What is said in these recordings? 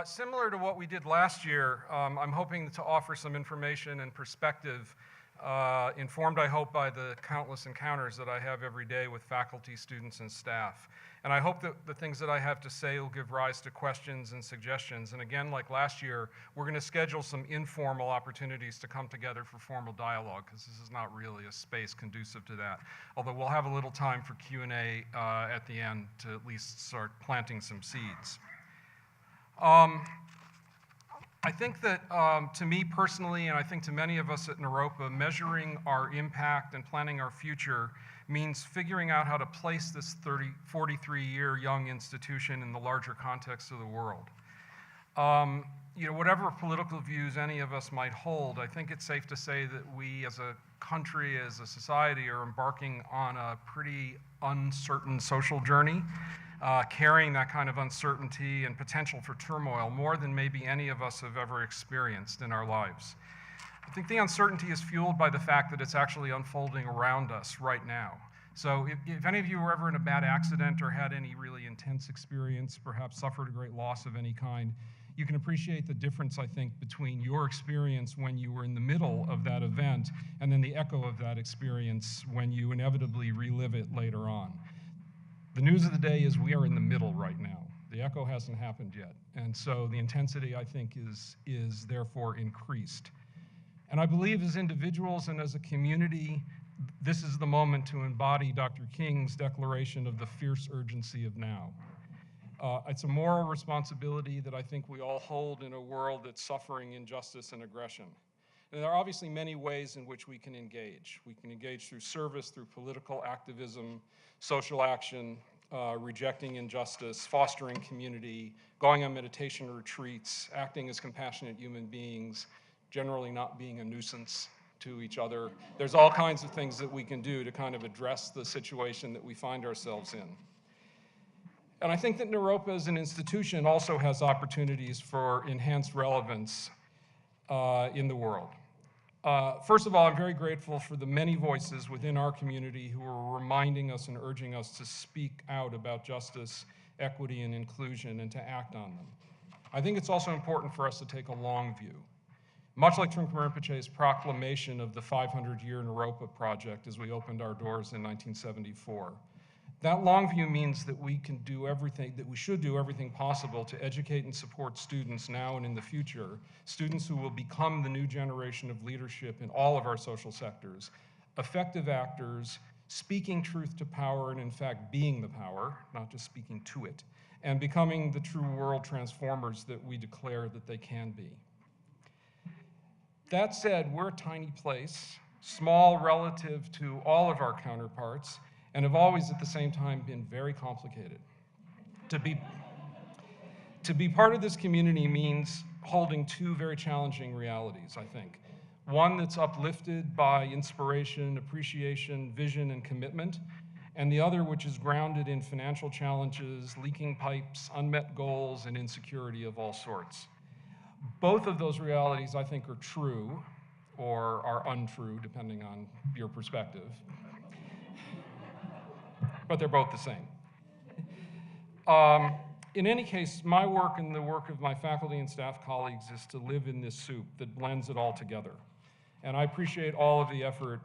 Similar to what we did last year, I'm hoping to offer some information and perspective, informed, I hope, by the countless encounters that I have every day with faculty, students, and staff. And I hope that the things that I have to say will give rise to questions and suggestions. And again, like last year, we're going to schedule some informal opportunities to come together for formal dialogue, because this is not really a space conducive to that. Although we'll have a little time for Q&A at the end to at least start planting some seeds. I think that to me personally, and I think to many of us at Naropa, measuring our impact and planning our future means figuring out how to place this 43-year young institution in the larger context of the world. You know, whatever political views any of us might hold, I think it's safe to say that we as a country, as a society, are embarking on a pretty uncertain social journey. Carrying that kind of uncertainty and potential for turmoil more than maybe any of us have ever experienced in our lives. I think the uncertainty is fueled by the fact that it's actually unfolding around us right now. So if any of you were ever in a bad accident or had any really intense experience, perhaps suffered a great loss of any kind, you can appreciate the difference, I think, between your experience when you were in the middle of that event and then the echo of that experience when you inevitably relive it later on. The news of the day is we are in the middle right now. The echo hasn't happened yet. And so the intensity, I think, is therefore increased. And I believe as individuals and as a community, this is the moment to embody Dr. King's declaration of the fierce urgency of now. It's a moral responsibility that I think we all hold in a world that's suffering injustice and aggression. And there are obviously many ways in which we can engage. We can engage through service, through political activism, social action, rejecting injustice, fostering community, going on meditation retreats, acting as compassionate human beings, generally not being a nuisance to each other. There's all kinds of things that we can do to kind of address the situation that we find ourselves in. And I think that Naropa as an institution also has opportunities for enhanced relevance in the world. First of all, I'm very grateful for the many voices within our community who are reminding us and urging us to speak out about justice, equity, and inclusion and to act on them. I think it's also important for us to take a long view. Much like Trungpa Rinpoche's proclamation of the 500-year Naropa project as we opened our doors in 1974. That long view means that we can do everything, that we should do everything possible to educate and support students now and in the future, students who will become the new generation of leadership in all of our social sectors, effective actors, speaking truth to power and in fact being the power, not just speaking to it, and becoming the true world transformers that we declare that they can be. That said, we're a tiny place, small relative to all of our counterparts, and have always at the same time been very complicated. To be part of this community means holding two very challenging realities, I think. One that's uplifted by inspiration, appreciation, vision, and commitment, and the other which is grounded in financial challenges, leaking pipes, unmet goals, and insecurity of all sorts. Both of those realities, I think, are true, or are untrue, depending on your perspective. But they're both the same. In any case, my work and the work of my faculty and staff colleagues is to live in this soup that blends it all together. And I appreciate all of the effort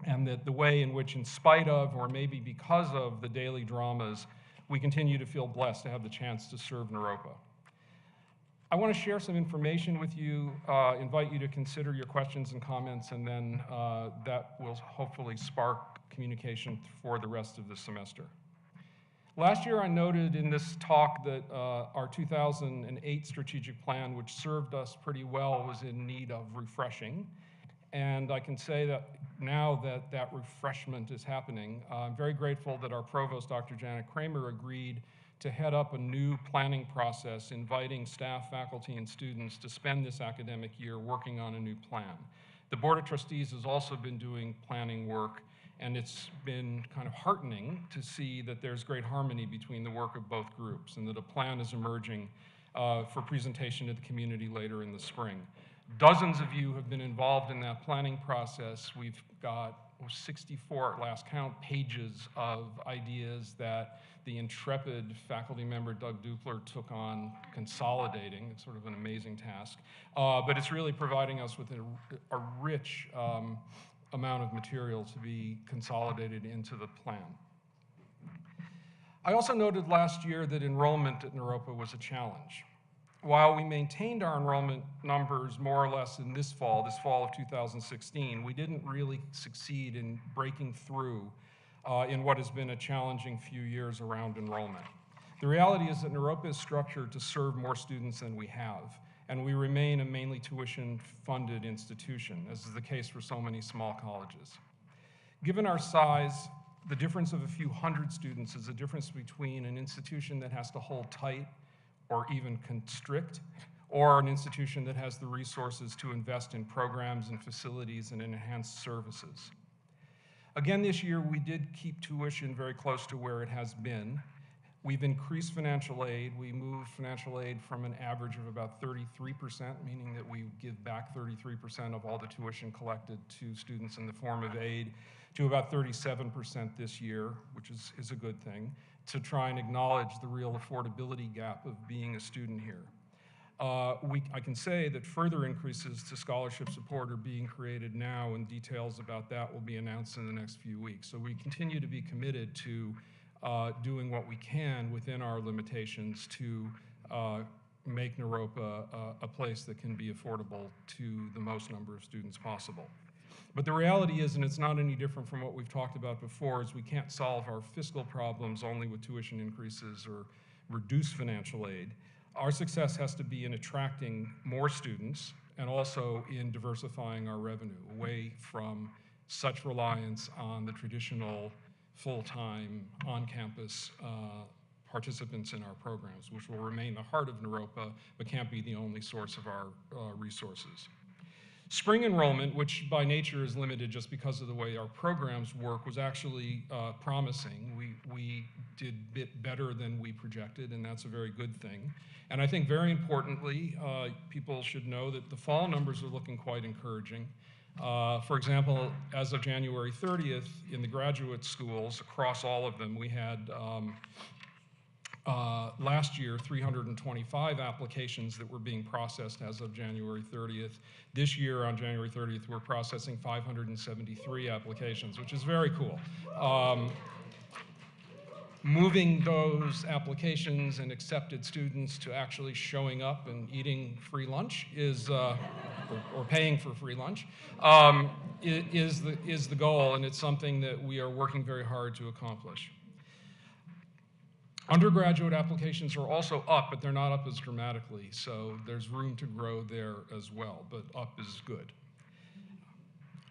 and the way in which, in spite of, or maybe because of, the daily dramas, we continue to feel blessed to have the chance to serve Naropa. I want to share some information with you, invite you to consider your questions and comments, and then that will hopefully spark communication for the rest of the semester. Last year I noted in this talk that our 2008 strategic plan, which served us pretty well, was in need of refreshing. And I can say that now that that refreshment is happening, I'm very grateful that our provost, Dr. Janet Kramer, agreed to head up a new planning process, inviting staff, faculty, and students to spend this academic year working on a new plan. The Board of Trustees has also been doing planning work, and it's been kind of heartening to see that there's great harmony between the work of both groups and that a plan is emerging for presentation to the community later in the spring. Dozens of you have been involved in that planning process. We've got 64 at last count pages of ideas that the intrepid faculty member Doug Dupler took on consolidating. It's sort of an amazing task. But it's really providing us with a rich amount of material to be consolidated into the plan. I also noted last year that enrollment at Naropa was a challenge. While we maintained our enrollment numbers more or less in this fall of 2016, we didn't really succeed in breaking through in what has been a challenging few years around enrollment. The reality is that Naropa is structured to serve more students than we have, and we remain a mainly tuition-funded institution, as is the case for so many small colleges. Given our size, the difference of a few hundred students is the difference between an institution that has to hold tight or even constrict, or an institution that has the resources to invest in programs and facilities and enhanced services. Again, this year, we did keep tuition very close to where it has been. We've increased financial aid. We moved financial aid from an average of about 33%, meaning that we give back 33% of all the tuition collected to students in the form of aid, to about 37% this year, which is a good thing, to try and acknowledge the real affordability gap of being a student here. I can say that further increases to scholarship support are being created now, and details about that will be announced in the next few weeks. So we continue to be committed to doing what we can within our limitations to make Naropa a place that can be affordable to the most number of students possible. But the reality is, and it's not any different from what we've talked about before, is we can't solve our fiscal problems only with tuition increases or reduced financial aid. Our success has to be in attracting more students and also in diversifying our revenue away from such reliance on the traditional full-time, on-campus participants in our programs, which will remain the heart of Naropa, but can't be the only source of our resources. Spring enrollment, which by nature is limited just because of the way our programs work, was actually promising. We did a bit better than we projected, and that's a very good thing. And I think very importantly, people should know that the fall numbers are looking quite encouraging. For example, as of January 30th, in the graduate schools, across all of them, we had last year 325 applications that were being processed as of January 30th. This year, on January 30th, we're processing 573 applications, which is very cool. Moving those applications and accepted students to actually showing up and eating free lunch is, or paying for free lunch, is the goal, and it's something that we are working very hard to accomplish. Undergraduate applications are also up, but they're not up as dramatically, so there's room to grow there as well, but up is good.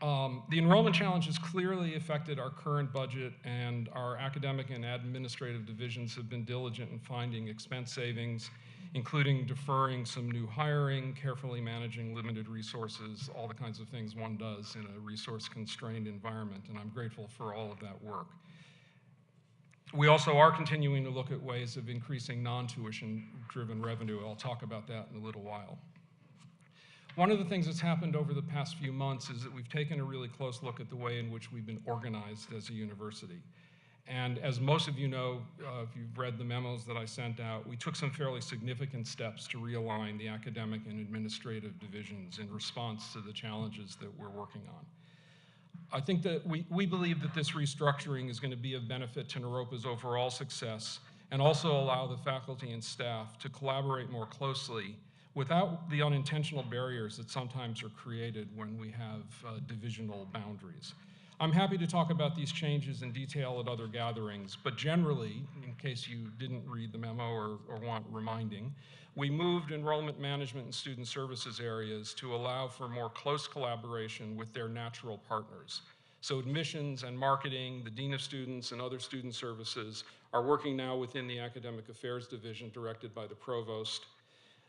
The enrollment challenge has clearly affected our current budget, and our academic and administrative divisions have been diligent in finding expense savings, including deferring some new hiring, carefully managing limited resources, all the kinds of things one does in a resource-constrained environment, and I'm grateful for all of that work. We also are continuing to look at ways of increasing non-tuition-driven revenue. I'll talk about that in a little while. One of the things that's happened over the past few months is that we've taken a really close look at the way in which we've been organized as a university. And as most of you know, if you've read the memos that I sent out, we took some fairly significant steps to realign the academic and administrative divisions in response to the challenges that we're working on. I think that we believe that this restructuring is going to be of benefit to Naropa's overall success and also allow the faculty and staff to collaborate more closely without the unintentional barriers that sometimes are created when we have divisional boundaries. I'm happy to talk about these changes in detail at other gatherings, but generally, in case you didn't read the memo or want reminding, we moved enrollment management and student services areas to allow for more close collaboration with their natural partners. So admissions and marketing, the Dean of Students and other student services are working now within the Academic Affairs Division directed by the Provost.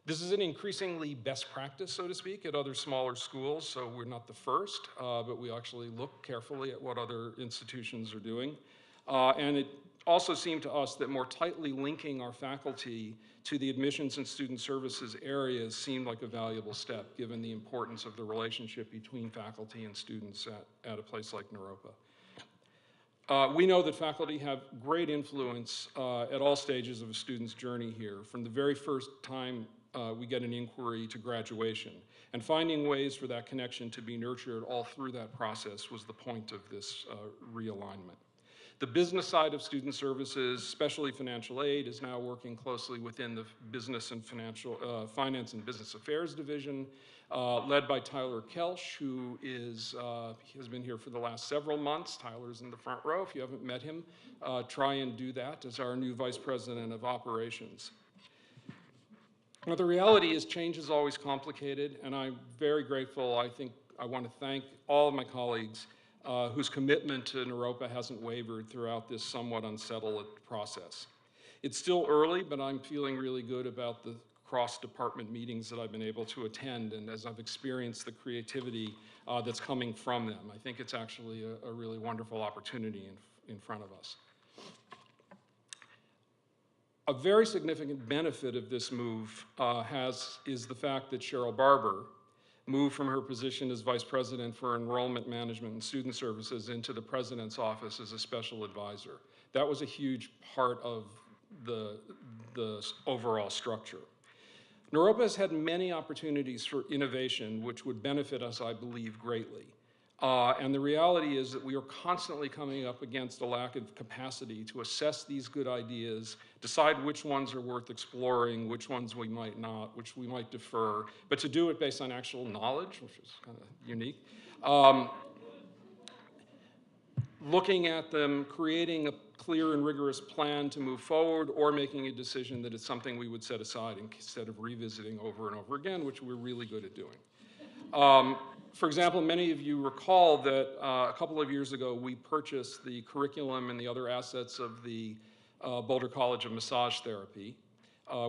This is an increasingly best practice, so to speak, at other smaller schools, so we're not the first, but we actually look carefully at what other institutions are doing. And it also seemed to us that more tightly linking our faculty to the admissions and student services areas seemed like a valuable step, given the importance of the relationship between faculty and students at a place like Naropa. We know that faculty have great influence at all stages of a student's journey here, from the very first time we get an inquiry to graduation. And finding ways for that connection to be nurtured all through that process was the point of this realignment. The business side of student services, especially financial aid, is now working closely within the business and finance and business affairs division, led by Tyler Kelsch, who has been here for the last several months. Tyler's in the front row. If you haven't met him, try and do that as our new vice president of operations. Now, the reality is change is always complicated, and I'm very grateful. I want to thank all of my colleagues whose commitment to Naropa hasn't wavered throughout this somewhat unsettled process. It's still early, but I'm feeling really good about the cross-department meetings that I've been able to attend, and as I've experienced the creativity that's coming from them. I think it's actually a really wonderful opportunity in front of us. A very significant benefit of this move is the fact that Cheryl Barber moved from her position as Vice President for Enrollment Management and Student Services into the President's office as a special advisor. That was a huge part of the overall structure. Naropa has had many opportunities for innovation which would benefit us, I believe, greatly. And the reality is that we are constantly coming up against a lack of capacity to assess these good ideas, decide which ones are worth exploring, which ones we might not, which we might defer, but to do it based on actual knowledge, which is kind of unique. Looking at them, creating a clear and rigorous plan to move forward, or making a decision that it's something we would set aside instead of revisiting over and over again, which we're really good at doing. For example, many of you recall that a couple of years ago, we purchased the curriculum and the other assets of the Boulder College of Massage Therapy,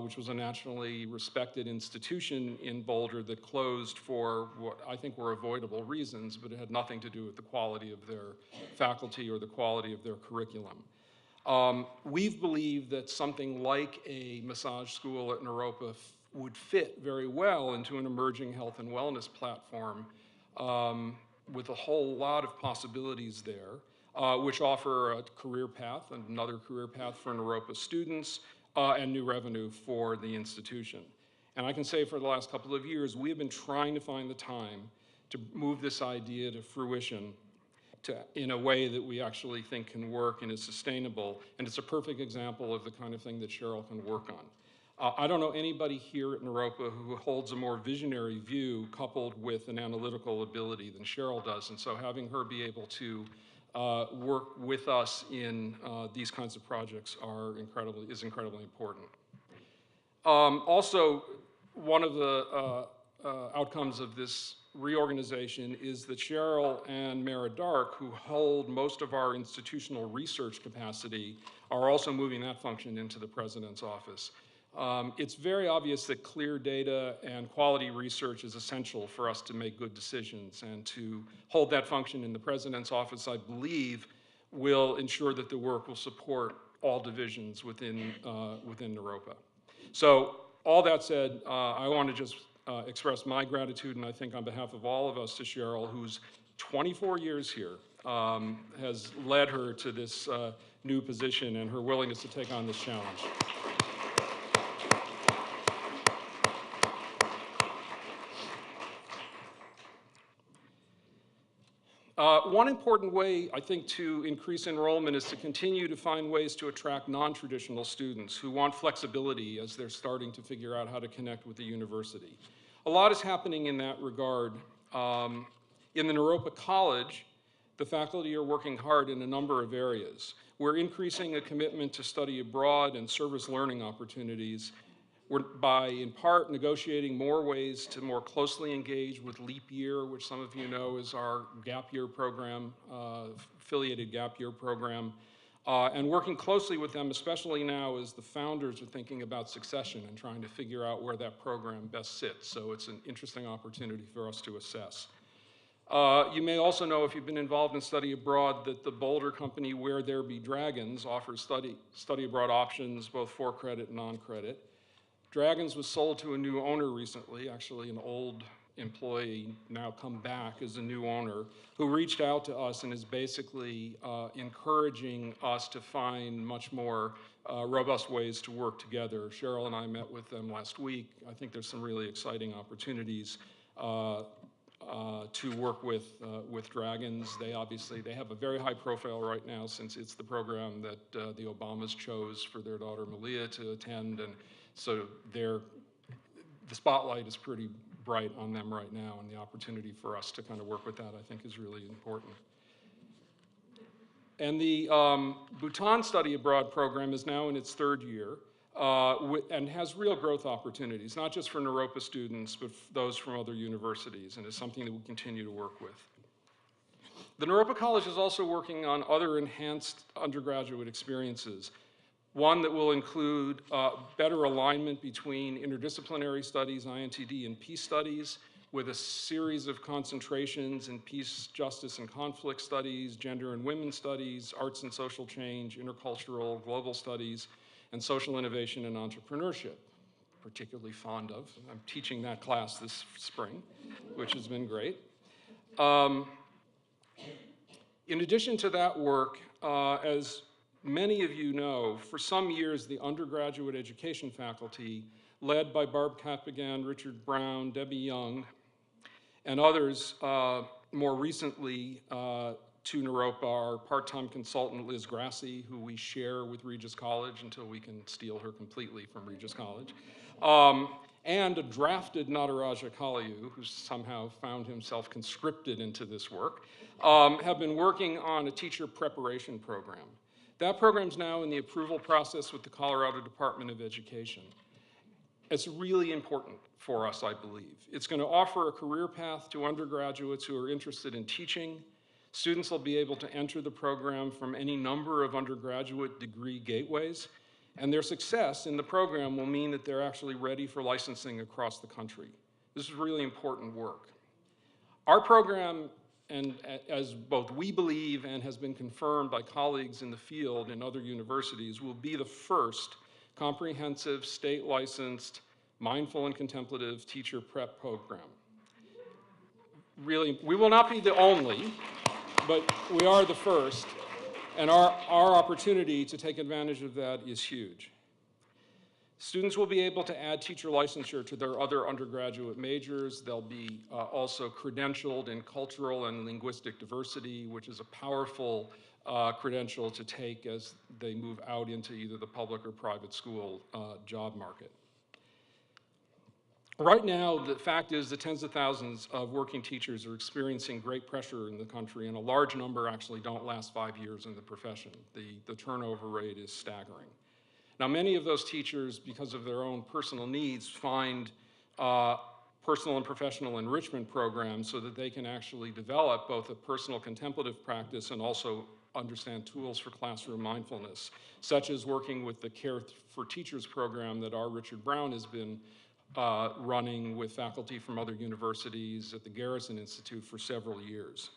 which was a nationally respected institution in Boulder that closed for what I think were avoidable reasons, but it had nothing to do with the quality of their faculty or the quality of their curriculum. We've believed that something like a massage school at Naropa would fit very well into an emerging health and wellness platform with a whole lot of possibilities there, which offer a career path, another career path for Naropa students, and new revenue for the institution. And I can say for the last couple of years, we have been trying to find the time to move this idea to fruition in a way that we actually think can work and is sustainable, and it's a perfect example of the kind of thing that Cheryl can work on. I don't know anybody here at Naropa who holds a more visionary view coupled with an analytical ability than Cheryl does, and so having her be able to work with us in these kinds of projects is incredibly important. Also, one of the outcomes of this reorganization is that Cheryl and Mara Dark, who hold most of our institutional research capacity, are also moving that function into the President's office. It's very obvious that clear data and quality research is essential for us to make good decisions, and to hold that function in the President's office, I believe, will ensure that the work will support all divisions within Naropa. So all that said, I want to just express my gratitude, and I think on behalf of all of us, to Cheryl, who's 24 years here, has led her to this new position and her willingness to take on this challenge. One important way, I think, to increase enrollment is to continue to find ways to attract non-traditional students who want flexibility as they're starting to figure out how to connect with the university. A lot is happening in that regard. In the Naropa College, the faculty are working hard in a number of areas. We're increasing a commitment to study abroad and service learning opportunities. We're, by, in part, negotiating more ways to more closely engage with Leap Year, which some of you know is our gap year program, affiliated gap year program, and working closely with them, especially now as the founders are thinking about succession and trying to figure out where that program best sits. So it's an interesting opportunity for us to assess. You may also know, if you've been involved in study abroad, that the Boulder company Where There Be Dragons offers study abroad options, both for credit and non-credit. Dragons was sold to a new owner recently, actually an old employee now come back as a new owner, who reached out to us and is basically encouraging us to find much more robust ways to work together. Cheryl and I met with them last week. I think there's some really exciting opportunities to work with Dragons. They have a very high profile right now, since it's the program that the Obamas chose for their daughter Malia to attend, and so the spotlight is pretty bright on them right now, and the opportunity for us to kind of work with that, I think, is really important. And the Bhutan Study Abroad program is now in its third year and has real growth opportunities, not just for Naropa students, but those from other universities, and is something that we continue to work with. The Naropa College is also working on other enhanced undergraduate experiences. One that will include better alignment between interdisciplinary studies, INTD, and peace studies, with a series of concentrations in peace, justice, and conflict studies, gender and women's studies, arts and social change, intercultural, global studies, and social innovation and entrepreneurship. Particularly fond of. I'm teaching that class this spring, which has been great. In addition to that work, as many of you know, for some years, the undergraduate education faculty, led by Barb Capagan, Richard Brown, Debbie Young, and others, more recently to Naropa, our part-time consultant, Liz Grassi, who we share with Regis College until we can steal her completely from Regis College, and a drafted Nataraja Kalayu, who somehow found himself conscripted into this work, have been working on a teacher preparation program. That program's now in the approval process with the Colorado Department of Education. It's really important for us, I believe. It's going to offer a career path to undergraduates who are interested in teaching. Students will be able to enter the program from any number of undergraduate degree gateways, and their success in the program will mean that they're actually ready for licensing across the country. This is really important work. Our program, and as both we believe and has been confirmed by colleagues in the field in other universities, will be the first comprehensive, state-licensed, mindful and contemplative teacher prep program. Really, we will not be the only, but we are the first, and our opportunity to take advantage of that is huge. Students will be able to add teacher licensure to their other undergraduate majors. They'll be also credentialed in cultural and linguistic diversity, which is a powerful credential to take as they move out into either the public or private school job market. Right now, the fact is that tens of thousands of working teachers are experiencing great pressure in the country, and a large number actually don't last 5 years in the profession. The turnover rate is staggering. Now, many of those teachers, because of their own personal needs, find personal and professional enrichment programs so that they can actually develop both a personal contemplative practice and also understand tools for classroom mindfulness, such as working with the Care for Teachers program that our Richard Brown has been running with faculty from other universities at the Garrison Institute for several years.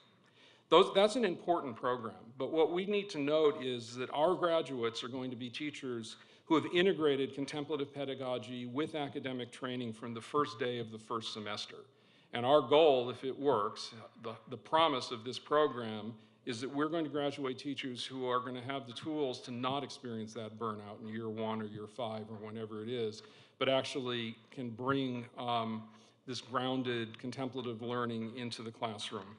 That's an important program, but what we need to note is that our graduates are going to be teachers who have integrated contemplative pedagogy with academic training from the first day of the first semester. And our goal, if it works, the promise of this program is that we're going to graduate teachers who are going to have the tools to not experience that burnout in year 1 or year 5 or whenever it is, but actually can bring this grounded contemplative learning into the classroom.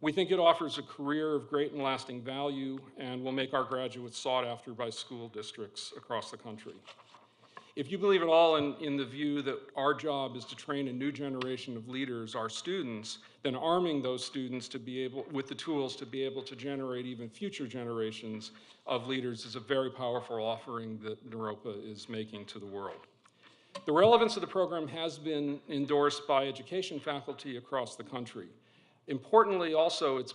We think it offers a career of great and lasting value and will make our graduates sought after by school districts across the country. If you believe at all in the view that our job is to train a new generation of leaders, our students, then arming those students to be able, with the tools to be able to generate even future generations of leaders is a very powerful offering that Naropa is making to the world. The relevance of the program has been endorsed by education faculty across the country. Importantly, also, it's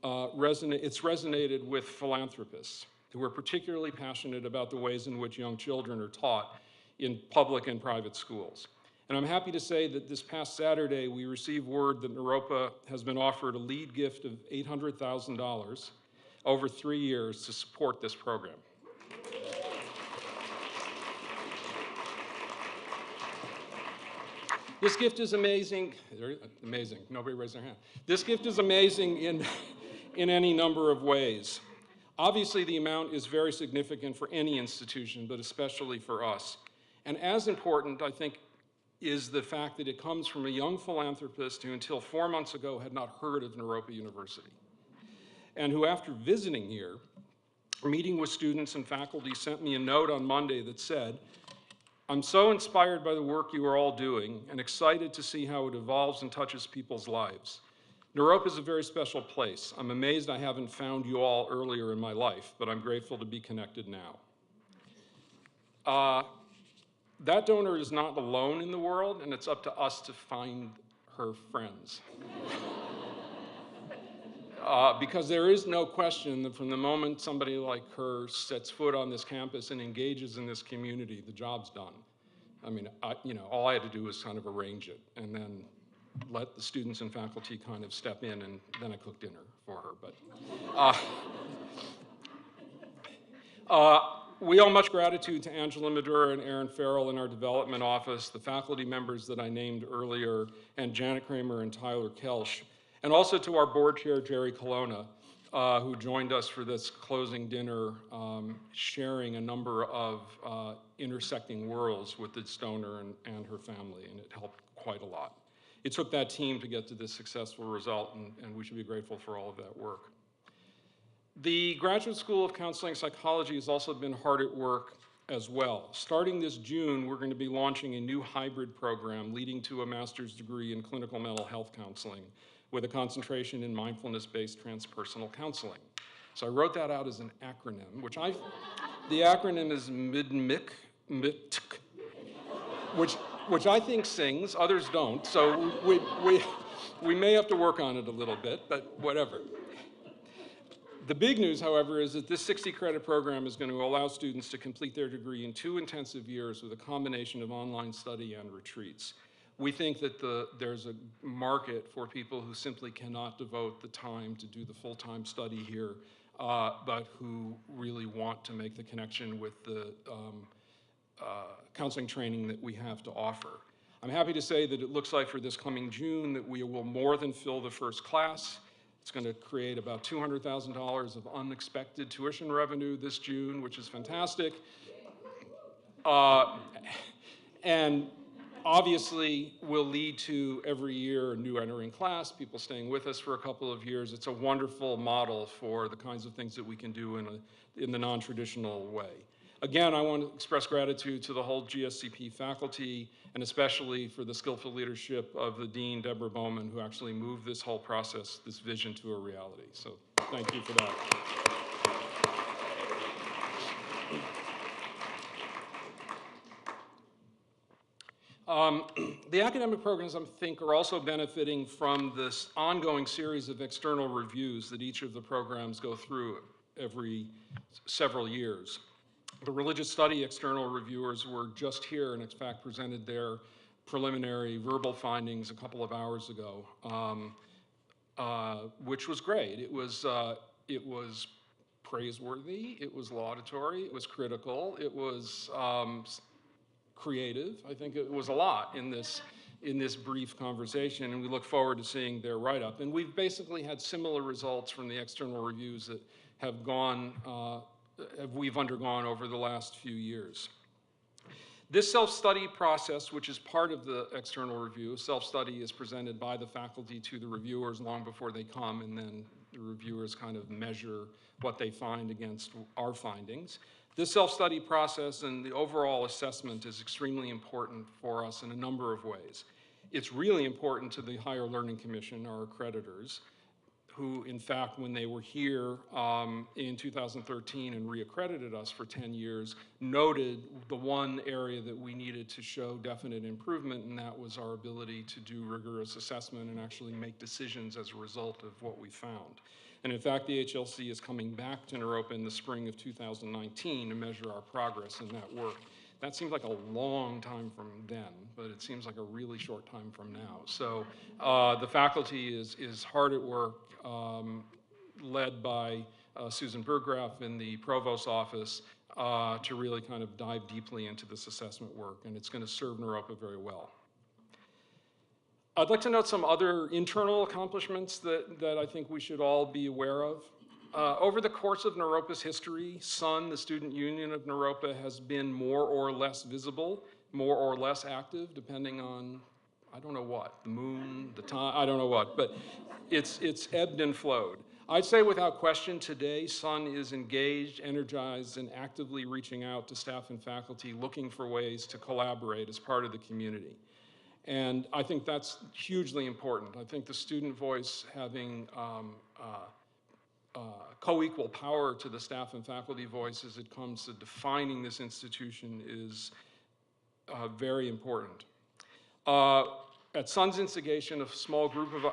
resonated with philanthropists who are particularly passionate about the ways in which young children are taught in public and private schools. And I'm happy to say that this past Saturday, we received word that Naropa has been offered a lead gift of $800,000 over 3 years to support this program. This gift is amazing. Amazing. Nobody raised their hand. This gift is amazing in any number of ways. Obviously, the amount is very significant for any institution, but especially for us. And as important, I think, is the fact that it comes from a young philanthropist who until 4 months ago had not heard of Naropa University, and who after visiting here, meeting with students and faculty, sent me a note on Monday that said, "I'm so inspired by the work you are all doing and excited to see how it evolves and touches people's lives. Naropa is a very special place. I'm amazed I haven't found you all earlier in my life, but I'm grateful to be connected now." That donor is not alone in the world, and it's up to us to find her friends. Because there is no question that from the moment somebody like her sets foot on this campus and engages in this community, the job's done. I mean, all I had to do was kind of arrange it and then let the students and faculty kind of step in, and then I cooked dinner for her. But we owe much gratitude to Angela Madura and Aaron Farrell in our development office, the faculty members that I named earlier, and Janet Kramer and Tyler Kelsch, and also to our board chair, Jerry Colonna, who joined us for this closing dinner, sharing a number of intersecting worlds with this donor and her family, and it helped quite a lot. It took that team to get to this successful result, and we should be grateful for all of that work. The Graduate School of Counseling Psychology has also been hard at work as well. Starting this June, we're going to be launching a new hybrid program leading to a master's degree in clinical mental health counseling with a concentration in mindfulness-based transpersonal counseling. So I wrote that out as an acronym, the acronym is MIDMIC, which I think sings, others don't, so we may have to work on it a little bit, but whatever. The big news, however, is that this 60-credit program is going to allow students to complete their degree in 2 intensive years with a combination of online study and retreats. We think that there's a market for people who simply cannot devote the time to do the full-time study here, but who really want to make the connection with the counseling training that we have to offer. I'm happy to say that it looks like for this coming June that we will more than fill the first class. It's going to create about $200,000 of unexpected tuition revenue this June, which is fantastic. And obviously will lead to every year a new entering class, people staying with us for a couple of years. It's a wonderful model for the kinds of things that we can do in the non-traditional way. Again, I want to express gratitude to the whole GSCP faculty, and especially for the skillful leadership of the Dean, Deborah Bowman, who actually moved this whole process, this vision, to a reality. So thank you for that. The academic programs, I think, are also benefiting from this ongoing series of external reviews that each of the programs go through every several years. The religious study external reviewers were just here and in fact presented their preliminary verbal findings a couple of hours ago, which was great. It was praiseworthy, it was laudatory, it was critical, it was creative. I think it was a lot in this brief conversation, and we look forward to seeing their write-up. And we've basically had similar results from the external reviews that have we've undergone over the last few years. This self-study process, which is part of the external review, self-study is presented by the faculty to the reviewers long before they come, and then the reviewers kind of measure what they find against our findings. This self-study process and the overall assessment is extremely important for us in a number of ways. It's really important to the Higher Learning Commission, our accreditors, who, in fact, when they were here in 2013 and reaccredited us for 10 years, noted the one area that we needed to show definite improvement, and that was our ability to do rigorous assessment and actually make decisions as a result of what we found. And in fact, the HLC is coming back to Naropa in the spring of 2019 to measure our progress in that work. That seemed like a long time from then, but it seems like a really short time from now. So the faculty is hard at work, led by Susan Burgraff in the provost's office, to really kind of dive deeply into this assessment work, and it's going to serve Naropa very well. I'd like to note some other internal accomplishments that I think we should all be aware of. Over the course of Naropa's history, SUN, the Student Union of Naropa, has been more or less visible, more or less active, depending on, I don't know what, the moon, the time, I don't know what, but it's ebbed and flowed. I'd say without question today, SUN is engaged, energized, and actively reaching out to staff and faculty, looking for ways to collaborate as part of the community. And I think that's hugely important. I think the student voice having co-equal power to the staff and faculty voice as it comes to defining this institution is very important. At SUN's instigation, a small group of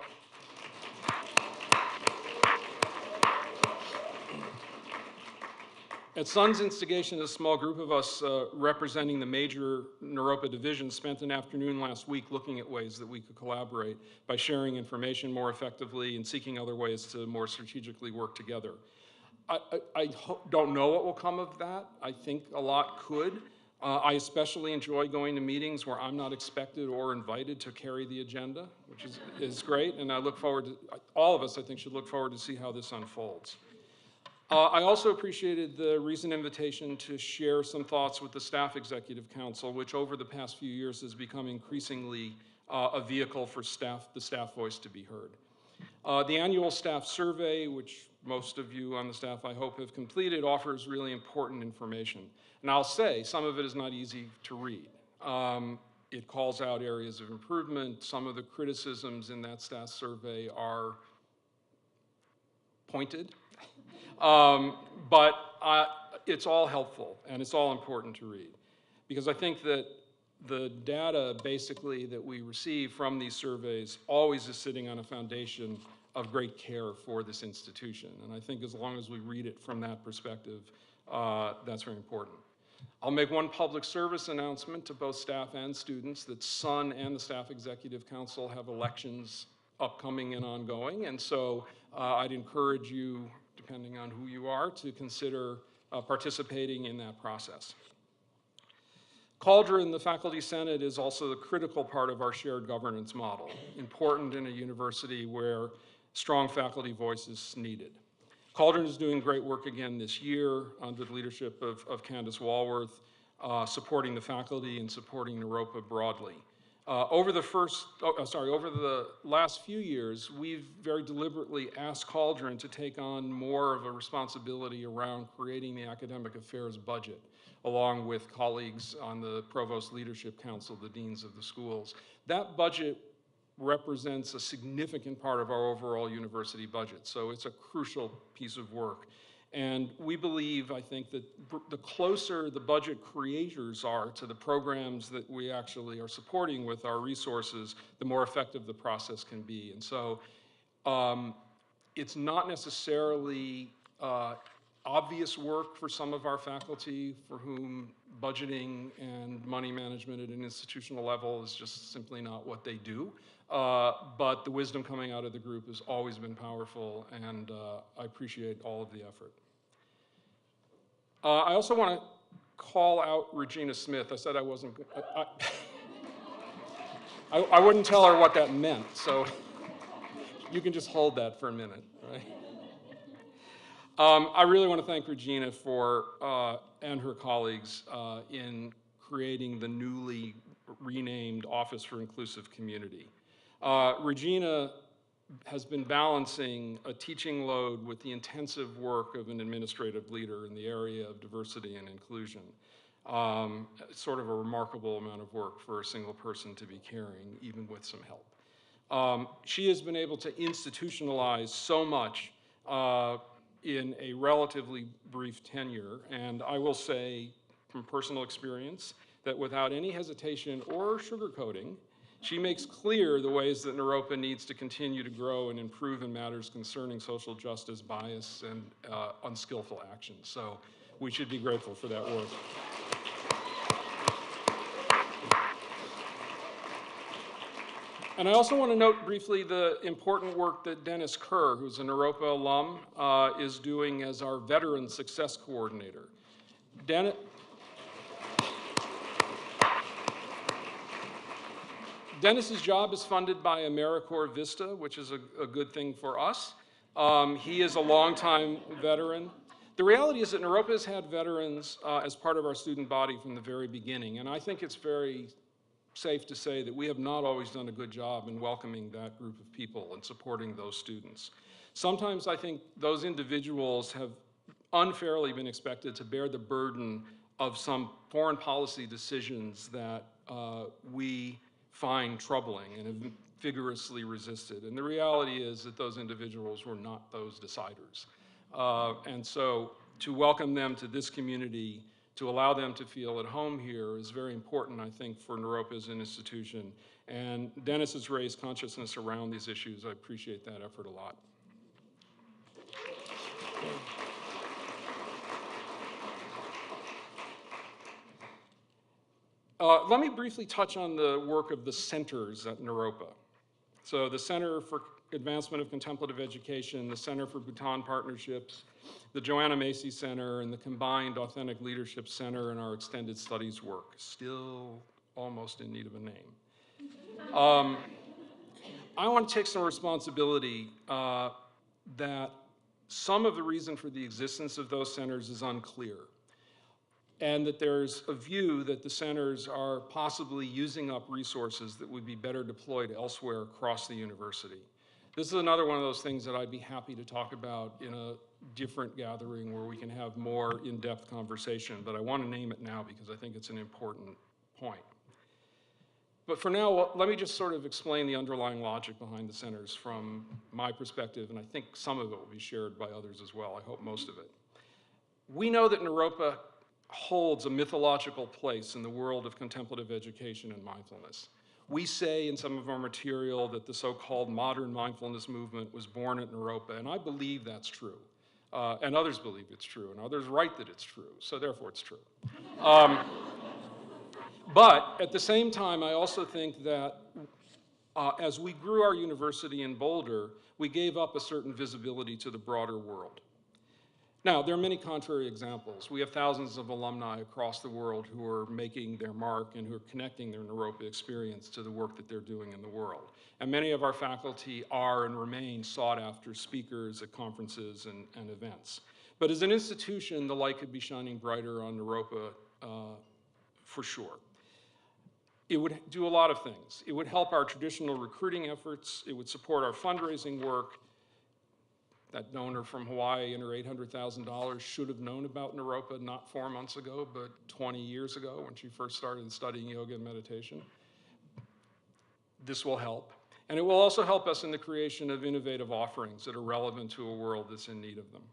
At SUN's instigation, a small group of us representing the major Naropa divisions spent an afternoon last week looking at ways that we could collaborate by sharing information more effectively and seeking other ways to more strategically work together. I don't know what will come of that. I think a lot could. I especially enjoy going to meetings where I'm not expected or invited to carry the agenda, which is great, and I look forward to, all of us I think should look forward to see how this unfolds. I also appreciated the recent invitation to share some thoughts with the Staff Executive Council, which over the past few years has become increasingly a vehicle for the staff voice to be heard. The annual staff survey, which most of you on the staff I hope have completed, offers really important information. And I'll say some of it is not easy to read. It calls out areas of improvement. Some of the criticisms in that staff survey are pointed. But it's all helpful and it's all important to read, because I think that the data basically that we receive from these surveys always is sitting on a foundation of great care for this institution. And I think as long as we read it from that perspective, that's very important. I'll make one public service announcement to both staff and students that SUN and the Staff Executive Council have elections upcoming and ongoing. And so I'd encourage you, depending on who you are, to consider participating in that process. Cauldron, the Faculty Senate, is also the critical part of our shared governance model, important in a university where strong faculty voice is needed. Cauldron is doing great work again this year under the leadership of Candace Walworth, supporting the faculty and supporting Naropa broadly. Over the last few years, we've very deliberately asked Cauldron to take on more of a responsibility around creating the academic affairs budget, along with colleagues on the Provost Leadership Council, the deans of the schools. That budget represents a significant part of our overall university budget, so it's a crucial piece of work. And we believe, I think, that the closer the budget creators are to the programs that we actually are supporting with our resources, the more effective the process can be. And so it's not necessarily obvious work for some of our faculty for whom budgeting and money management at an institutional level is just simply not what they do. But the wisdom coming out of the group has always been powerful, and I appreciate all of the effort. I also want to call out Regina Smith. I said I wasn't, I wouldn't tell her what that meant, so you can just hold that for a minute, right? I really want to thank Regina and her colleagues in creating the newly renamed Office for Inclusive Community. Regina has been balancing a teaching load with the intensive work of an administrative leader in the area of diversity and inclusion. Sort of a remarkable amount of work for a single person to be carrying, even with some help. She has been able to institutionalize so much in a relatively brief tenure, and I will say from personal experience that without any hesitation or sugarcoating, she makes clear the ways that Naropa needs to continue to grow and improve in matters concerning social justice, bias, and unskillful actions. So we should be grateful for that work. And I also want to note briefly the important work that Dennis Kerr, who's an Naropa alum, is doing as our Veteran Success Coordinator. Dennis's job is funded by AmeriCorps Vista, which is a good thing for us. He is a longtime veteran. The reality is that Naropa has had veterans as part of our student body from the very beginning, and I think it's very safe to say that we have not always done a good job in welcoming that group of people and supporting those students. Sometimes I think those individuals have unfairly been expected to bear the burden of some foreign policy decisions that we find troubling and have vigorously resisted. And the reality is that those individuals were not those deciders. And so to welcome them to this community, to allow them to feel at home here is very important, I think, for Naropa as an institution. And Dennis has raised consciousness around these issues. I appreciate that effort a lot. Let me briefly touch on the work of the centers at Naropa. So the Center for Advancement of Contemplative Education, the Center for Bhutan Partnerships, the Joanna Macy Center, and the combined Authentic Leadership Center and our extended studies work, still almost in need of a name. I want to take some responsibility that some of the reason for the existence of those centers is unclear, and that there's a view that the centers are possibly using up resources that would be better deployed elsewhere across the university. This is another one of those things that I'd be happy to talk about in a different gathering where we can have more in-depth conversation, but I want to name it now because I think it's an important point. But for now, let me just sort of explain the underlying logic behind the centers from my perspective, and I think some of it will be shared by others as well. I hope most of it. We know that Naropa holds a mythological place in the world of contemplative education and mindfulness. We say in some of our material that the so-called modern mindfulness movement was born at Naropa, and I believe that's true. And others believe it's true, and others write that it's true, so therefore it's true. But at the same time, I also think that as we grew our university in Boulder, we gave up a certain visibility to the broader world. Now, there are many contrary examples. We have thousands of alumni across the world who are making their mark and who are connecting their Naropa experience to the work that they're doing in the world. And many of our faculty are and remain sought after speakers at conferences and events. But as an institution, the light could be shining brighter on Naropa for sure. It would do a lot of things. It would help our traditional recruiting efforts. It would support our fundraising work. That donor from Hawaii and her $800,000 should have known about Naropa not 4 months ago, but 20 years ago when she first started studying yoga and meditation. This will help. And it will also help us in the creation of innovative offerings that are relevant to a world that's in need of them.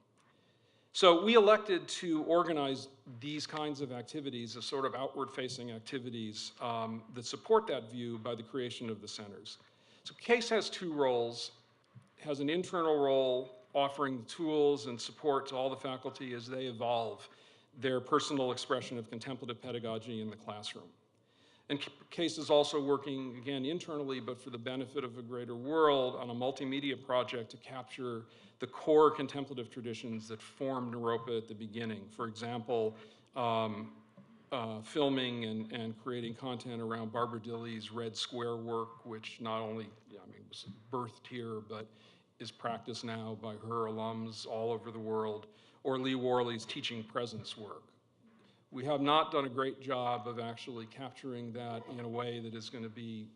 So we elected to organize these kinds of activities as sort of outward-facing activities that support that view by the creation of the centers. So CASE has two roles. It has an internal role offering tools and support to all the faculty as they evolve their personal expression of contemplative pedagogy in the classroom. And CASE is also working, again, internally, but for the benefit of a greater world, on a multimedia project to capture the core contemplative traditions that formed Naropa at the beginning. For example, filming and creating content around Barbara Dilley's Red Square work, which not only was birthed here, but is practiced now by her alums all over the world, or Lee Worley's Teaching Presence work. We have not done a great job of actually capturing that in a way that is going to be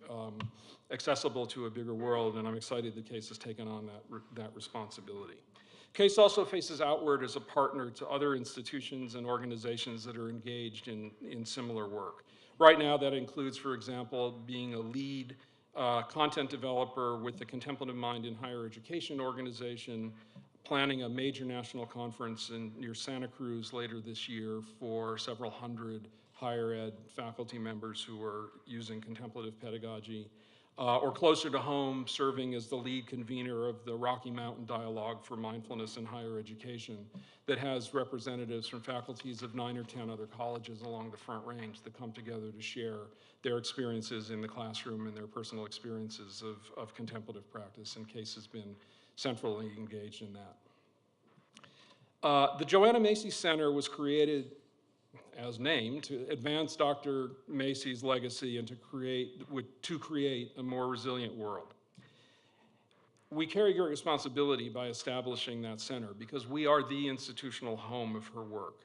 accessible to a bigger world, and I'm excited that CASE has taken on that responsibility. CASE also faces outward as a partner to other institutions and organizations that are engaged in similar work. Right now, that includes, for example, being a lead content developer with the Contemplative Mind in Higher Education organization, planning a major national conference near Santa Cruz later this year for several hundred higher ed faculty members who are using contemplative pedagogy. or closer to home, serving as the lead convener of the Rocky Mountain Dialogue for Mindfulness in Higher Education that has representatives from faculties of 9 or 10 other colleges along the Front Range that come together to share their experiences in the classroom and their personal experiences of contemplative practice, and CASE has been centrally engaged in that. The Joanna Macy Center was created as named, to advance Dr. Macy's legacy and to create a more resilient world. We carry great responsibility by establishing that center because we are the institutional home of her work.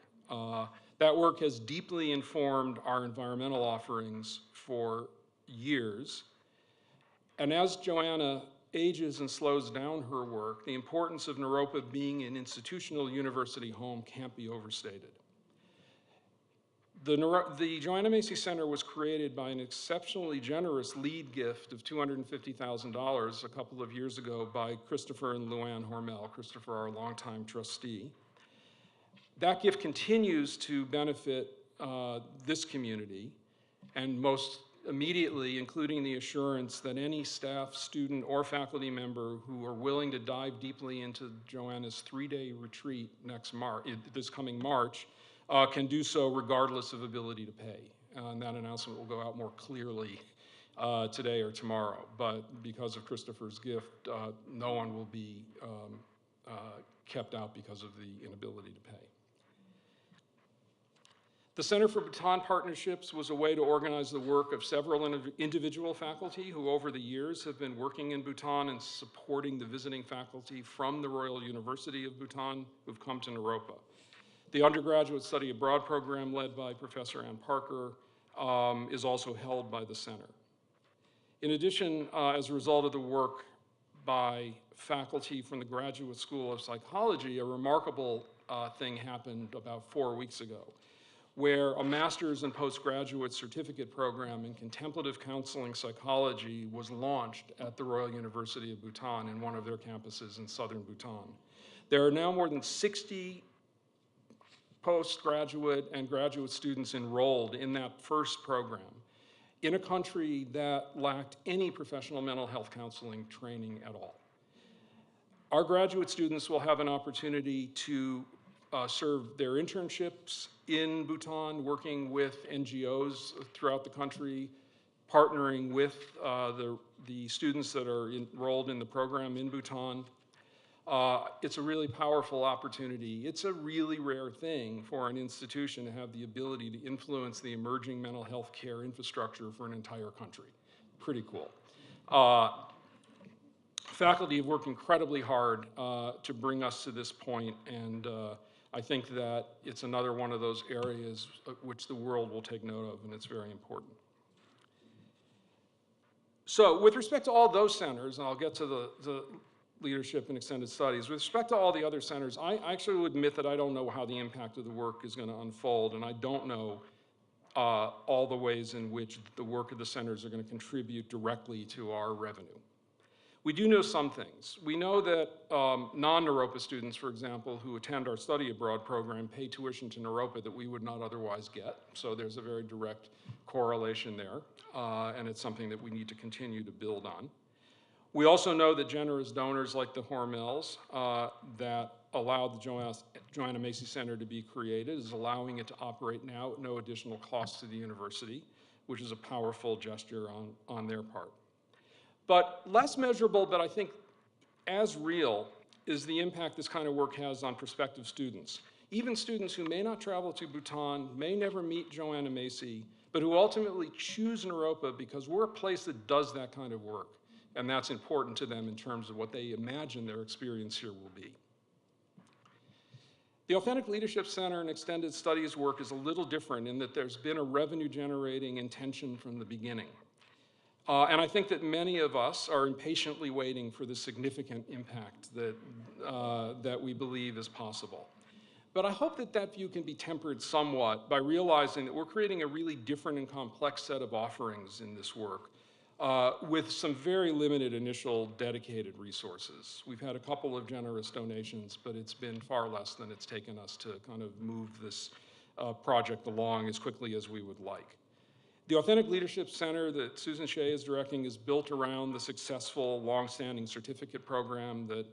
That work has deeply informed our environmental offerings for years. And as Joanna ages and slows down her work, the importance of Naropa being an institutional university home can't be overstated. The Joanna Macy Center was created by an exceptionally generous lead gift of $250,000 a couple of years ago by Christopher and Luann Hormel, Christopher, our longtime trustee. That gift continues to benefit this community, and most immediately, including the assurance that any staff, student, or faculty member who are willing to dive deeply into Joanna's 3-day retreat this coming March, can do so regardless of ability to pay. And that announcement will go out more clearly today or tomorrow. But because of Christopher's gift, no one will be kept out because of the inability to pay. The Center for Bhutan Partnerships was a way to organize the work of several individual faculty who over the years have been working in Bhutan and supporting the visiting faculty from the Royal University of Bhutan who've come to Naropa. The undergraduate study abroad program led by Professor Ann Parker is also held by the center. In addition, as a result of the work by faculty from the Graduate School of Psychology, a remarkable thing happened about 4 weeks ago, where a master's and postgraduate certificate program in contemplative counseling psychology was launched at the Royal University of Bhutan in one of their campuses in southern Bhutan. There are now more than 60 postgraduate and graduate students enrolled in that first program in a country that lacked any professional mental health counseling training at all. Our graduate students will have an opportunity to serve their internships in Bhutan, working with NGOs throughout the country, partnering with the students that are enrolled in the program in Bhutan. It's a really powerful opportunity. It's a really rare thing for an institution to have the ability to influence the emerging mental health care infrastructure for an entire country. Pretty cool. Faculty have worked incredibly hard to bring us to this point, and I think that it's another one of those areas which the world will take note of, and it's very important. So with respect to all those centers, and I'll get to the leadership and extended studies. With respect to all the other centers, I actually will admit that I don't know how the impact of the work is going to unfold, and I don't know all the ways in which the work of the centers are going to contribute directly to our revenue. We do know some things. We know that non-Naropa students, for example, who attend our study abroad program pay tuition to Naropa that we would not otherwise get. So there's a very direct correlation there, and it's something that we need to continue to build on. We also know that generous donors like the Hormels that allowed the Joanna Macy Center to be created is allowing it to operate now at no additional cost to the university, which is a powerful gesture on their part. But less measurable, but I think as real, is the impact this kind of work has on prospective students. Even students who may not travel to Bhutan, may never meet Joanna Macy, but who ultimately choose Naropa because we're a place that does that kind of work. And that's important to them in terms of what they imagine their experience here will be. The Authentic Leadership Center and Extended Studies work is a little different in that there's been a revenue-generating intention from the beginning. And I think that many of us are impatiently waiting for the significant impact that we believe is possible. But I hope that that view can be tempered somewhat by realizing that we're creating a really different and complex set of offerings in this work. With some very limited initial dedicated resources. We've had a couple of generous donations, but it's been far less than it's taken us to kind of move this project along as quickly as we would like. The Authentic Leadership Center that Susan Shea is directing is built around the successful, longstanding certificate program that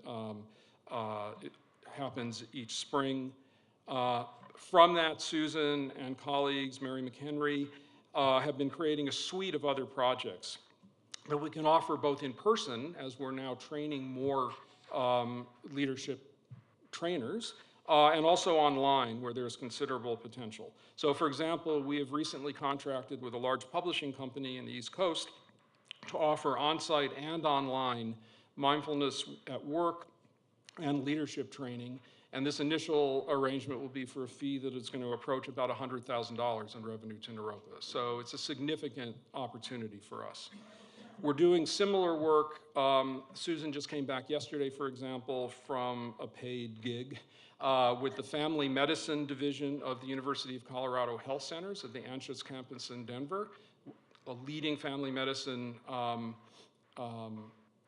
it happens each spring. From that, Susan and colleagues, Mary McHenry, have been creating a suite of other projects that we can offer both in person, as we're now training more leadership trainers, and also online where there's considerable potential. So for example, we have recently contracted with a large publishing company in the East Coast to offer on-site and online mindfulness at work and leadership training. And this initial arrangement will be for a fee that is going to approach about $100,000 in revenue to Naropa. So it's a significant opportunity for us. We're doing similar work. Susan just came back yesterday, for example, from a paid gig with the Family Medicine Division of the University of Colorado Health Centers at the Anschutz campus in Denver, a leading family medicine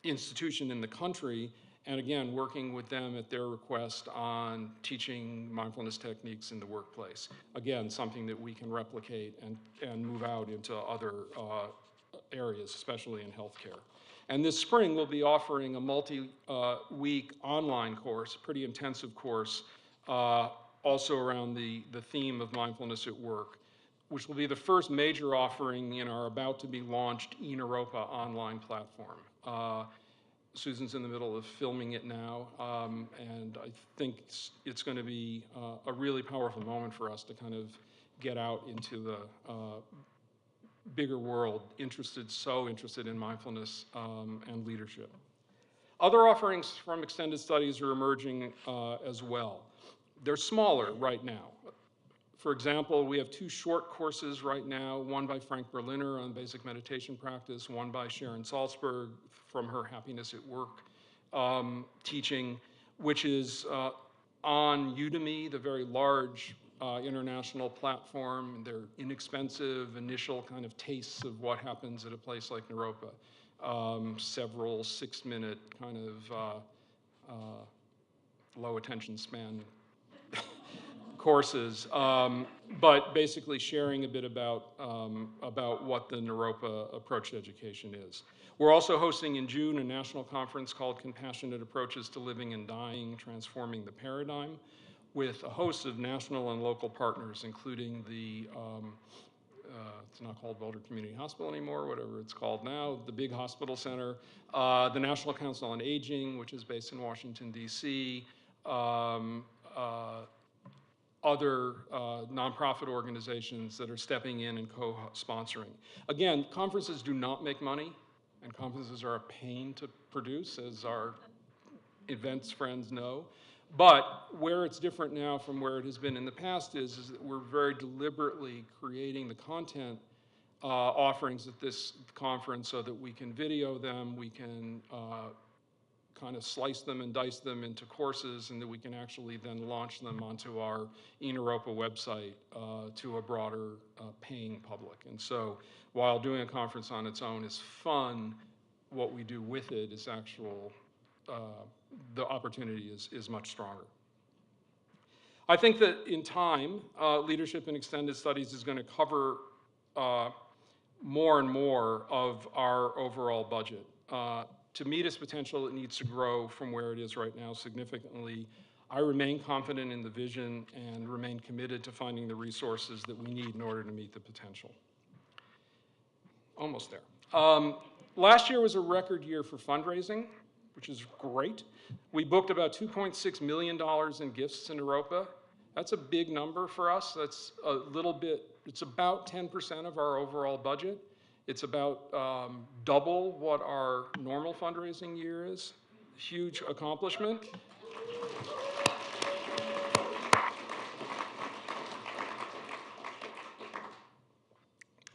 institution in the country, and again, working with them at their request on teaching mindfulness techniques in the workplace. Again, something that we can replicate and move out into other areas, especially in healthcare. And this spring, we'll be offering a multi-week online course, pretty intensive course, also around the theme of mindfulness at work, which will be the first major offering in our about-to-be-launched eNaropa online platform. Susan's in the middle of filming it now, and I think it's going to be a really powerful moment for us to kind of get out into the bigger world, so interested in mindfulness and leadership. Other offerings from extended studies are emerging as well. They're smaller right now. For example, we have 2 short courses right now, one by Frank Berliner on basic meditation practice, one by Sharon Salzberg from her Happiness at Work teaching, which is on Udemy, the very large international platform. They're inexpensive initial kind of tastes of what happens at a place like Naropa. Several 6-minute kind of low attention span courses, but basically sharing a bit about what the Naropa approach to education is. We're also hosting in June a national conference called Compassionate Approaches to Living and Dying, Transforming the Paradigm, with a host of national and local partners, including the, it's not called Boulder Community Hospital anymore, whatever it's called now, the big hospital center, the National Council on Aging, which is based in Washington, D.C., other nonprofit organizations that are stepping in and co-sponsoring. Again, conferences do not make money, and conferences are a pain to produce, as our events friends know. But where it's different now from where it has been in the past is that we're very deliberately creating the content offerings at this conference so that we can video them, we can kind of slice them and dice them into courses, and that we can actually then launch them onto our eNaropa website to a broader paying public. And so while doing a conference on its own is fun, what we do with it is actual, the opportunity is much stronger. I think that in time, leadership in extended studies is going to cover more and more of our overall budget. To meet its potential, it needs to grow from where it is right now significantly. I remain confident in the vision and remain committed to finding the resources that we need in order to meet the potential. Almost there. Last year was a record year for fundraising, which is great. We booked about $2.6 million in gifts in Naropa. That's a big number for us. That's a little bit, it's about 10% of our overall budget. It's about double what our normal fundraising year is. Huge accomplishment.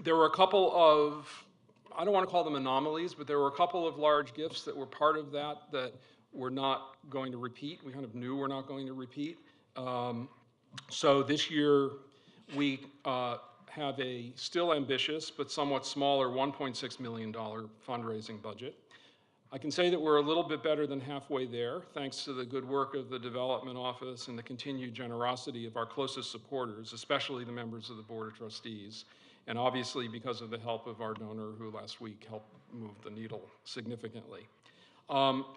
There were a couple of, I don't want to call them anomalies, but there were a couple of large gifts that were part of that we're not going to repeat. We kind of knew we're not going to repeat. So this year we have a still ambitious but somewhat smaller $1.6 million fundraising budget. I can say that we're a little bit better than halfway there, thanks to the good work of the Development Office and the continued generosity of our closest supporters, especially the members of the Board of Trustees. and obviously because of the help of our donor who last week helped move the needle significantly.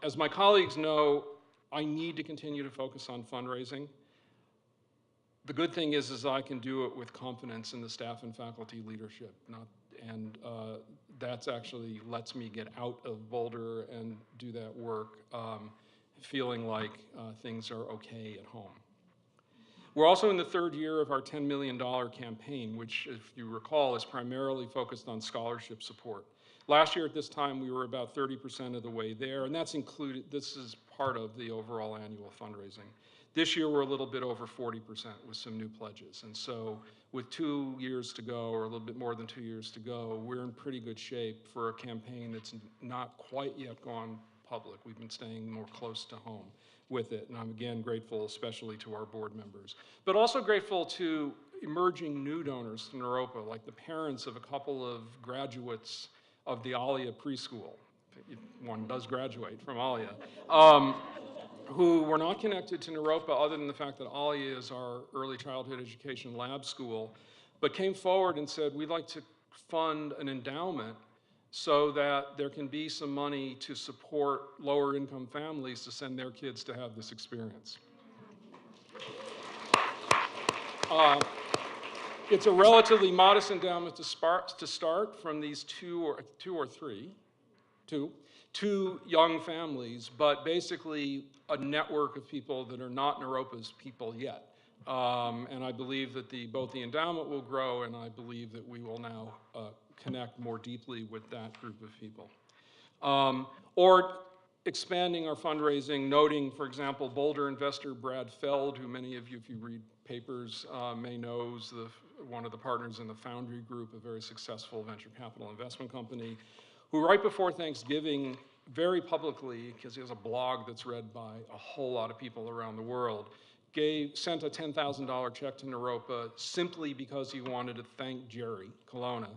As my colleagues know, I need to continue to focus on fundraising. The good thing is I can do it with confidence in the staff and faculty leadership, that's actually lets me get out of Boulder and do that work, feeling like things are okay at home. We're also in the third year of our $10 million campaign, which, if you recall, is primarily focused on scholarship support. Last year at this time, we were about 30% of the way there, and this is part of the overall annual fundraising. This year, we're a little bit over 40% with some new pledges. And so with 2 years to go, or a little bit more than 2 years to go, we're in pretty good shape for a campaign that's not quite yet gone public. We've been staying more close to home with it. And I'm again grateful especially to our board members, but also grateful to emerging new donors to Naropa, like the parents of a couple of graduates of the Alia preschool. One does graduate from Alia. Who were not connected to Naropa other than the fact that Alia is our early childhood education lab school, but came forward and said, we'd like to fund an endowment so that there can be some money to support lower income families to send their kids to have this experience. It's a relatively modest endowment to start from these two young families, but basically a network of people that are not Naropa's people yet. And I believe that both the endowment will grow, and I believe that we will now connect more deeply with that group of people. Or expanding our fundraising, noting, for example, Boulder investor Brad Feld, who many of you, if you read papers, may know is one of the partners in the Foundry Group, a very successful venture capital investment company, who right before Thanksgiving, very publicly, because he has a blog that's read by a whole lot of people around the world, sent a $10,000 check to Naropa simply because he wanted to thank Jerry Colonna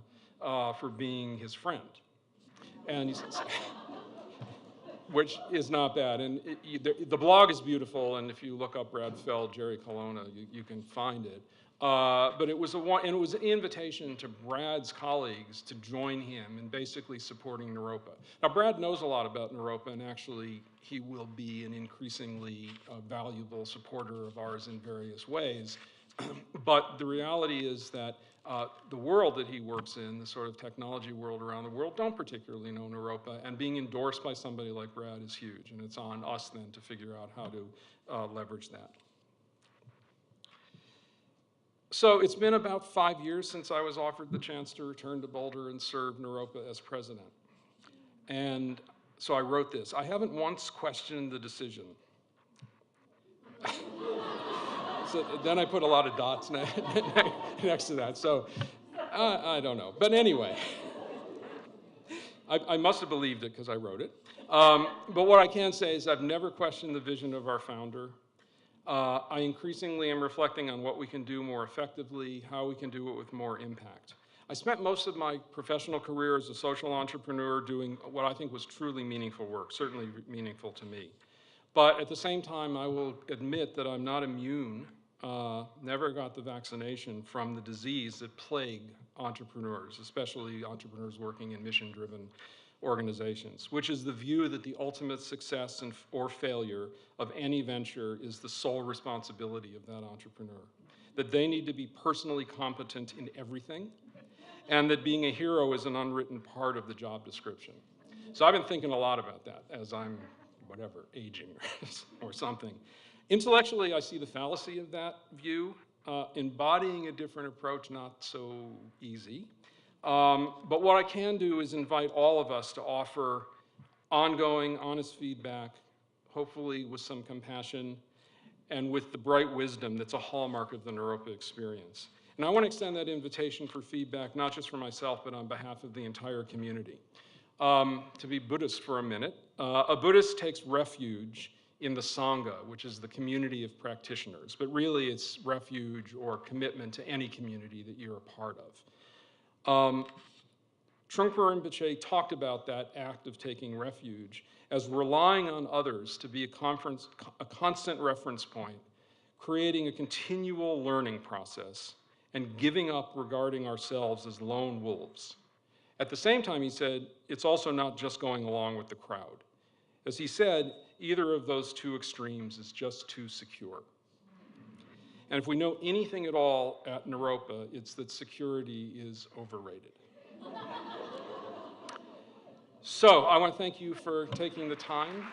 for being his friend. And he says, which is not bad. And the blog is beautiful, and if you look up Brad Feld, Jerry Colonna, you can find it. But it was an invitation to Brad's colleagues to join him in basically supporting Naropa. Now, Brad knows a lot about Naropa, and actually he will be an increasingly valuable supporter of ours in various ways. But the reality is that the world that he works in, the sort of technology world around the world, don't particularly know Naropa, and being endorsed by somebody like Brad is huge, and it's on us then to figure out how to leverage that. So it's been about 5 years since I was offered the chance to return to Boulder and serve Naropa as president. And so I wrote this. I haven't once questioned the decision. So then I put a lot of dots next to that. So I don't know. But anyway, I must have believed it because I wrote it. But what I can say is I've never questioned the vision of our founder. I increasingly am reflecting on what we can do more effectively, how we can do it with more impact. I spent most of my professional career as a social entrepreneur doing what I think was truly meaningful work, certainly meaningful to me. But at the same time, I will admit that I'm not immune, never got the vaccination from the disease that plague entrepreneurs, especially entrepreneurs working in mission-driven organizations, which is the view that the ultimate success or failure of any venture is the sole responsibility of that entrepreneur, that they need to be personally competent in everything, and that being a hero is an unwritten part of the job description. So I've been thinking a lot about that as I'm, whatever, aging or something. Intellectually, I see the fallacy of that view. Embodying a different approach, not so easy. But what I can do is invite all of us to offer ongoing, honest feedback, hopefully with some compassion and with the bright wisdom that's a hallmark of the Naropa experience. And I want to extend that invitation for feedback, not just for myself, but on behalf of the entire community. To be Buddhist for a minute, a Buddhist takes refuge in the Sangha, which is the community of practitioners, but really it's refuge or commitment to any community that you're a part of. Trungpa Rinpoche talked about that act of taking refuge as relying on others to be a constant reference point, creating a continual learning process, and giving up regarding ourselves as lone wolves. At the same time, he said, it's also not just going along with the crowd. As he said, either of those two extremes is just too secure. And if we know anything at all at Naropa, it's that security is overrated. So I want to thank you for taking the time.